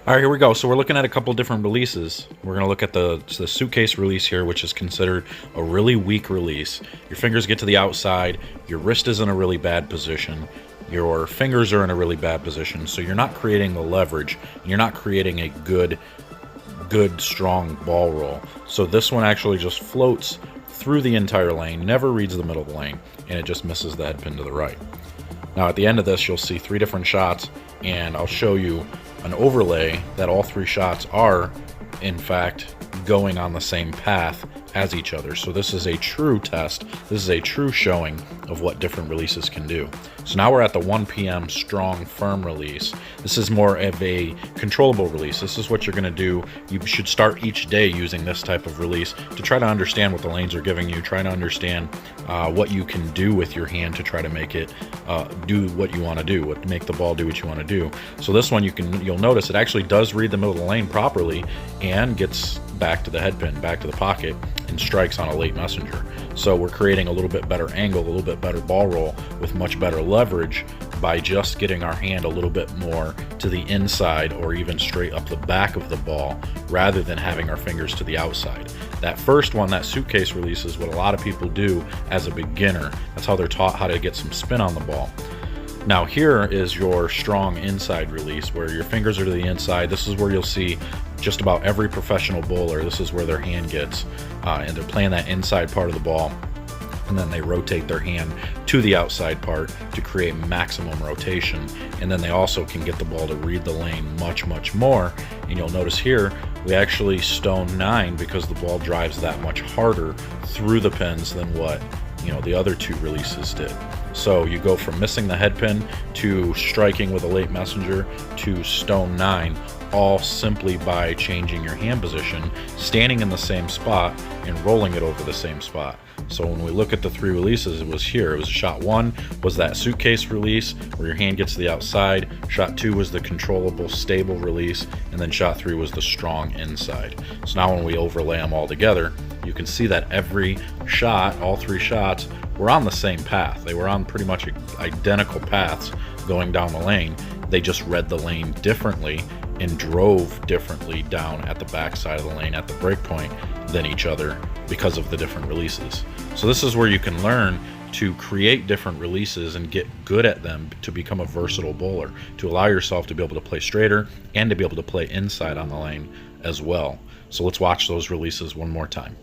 All right, here we go. So we're looking at a couple different releases. We're going to look at the suitcase release here, which is considered a really weak release. Your fingers get to the outside, your wrist is in a really bad position, your fingers are in a really bad position, so you're not creating the leverage, and you're not creating a good, strong ball roll. So this one actually just floats through the entire lane, never reads the middle of the lane, and it just misses the head pin to the right. Now at the end of this, you'll see 3 different shots, and I'll show you an overlay that all 3 shots are, in fact, going on the same path as each other. So this is a true test. This is a true showing of what different releases can do. So now we're at the 1 p.m. strong firm release. This is more of a controllable release. This is what you're going to do. You should start each day using this type of release to try to understand what the lanes are giving you, try to understand what you can do with your hand to try to make it do what you want to do, make the ball do what you want to do. So this one, you'll notice it actually does read the middle of the lane properly and gets back to the head pin, back to the pocket, and strikes on a late messenger. So we're creating a little bit better angle, a little bit better ball roll with much better leverage by just getting our hand a little bit more to the inside or even straight up the back of the ball rather than having our fingers to the outside. That first one, that suitcase release, is what a lot of people do as a beginner. That's how they're taught how to get some spin on the ball. Now here is your strong inside release where your fingers are to the inside. This is where you'll see just about every professional bowler. This is where their hand gets, and they're playing that inside part of the ball, and then they rotate their hand to the outside part to create maximum rotation. And then they also can get the ball to read the lane much more. And you'll notice here, we actually stone 9 because the ball drives that much harder through the pins than what the other 2 releases did. So you go from missing the head pin to striking with a late messenger to stone 9, all simply by changing your hand position, standing in the same spot, and rolling it over the same spot. So when we look at the 3 releases, it was here. It was shot 1 was that suitcase release where your hand gets to the outside. Shot 2 was the controllable, stable release. And then shot 3 was the strong inside. So now when we overlay them all together, you can see that every shot, all 3 shots, were on the same path. They were on pretty much identical paths going down the lane. They just read the lane differently and drove differently down at the back side of the lane at the break point than each other because of the different releases. So this is where you can learn to create different releases and get good at them to become a versatile bowler, to allow yourself to be able to play straighter and to be able to play inside on the lane as well. So let's watch those releases one more time.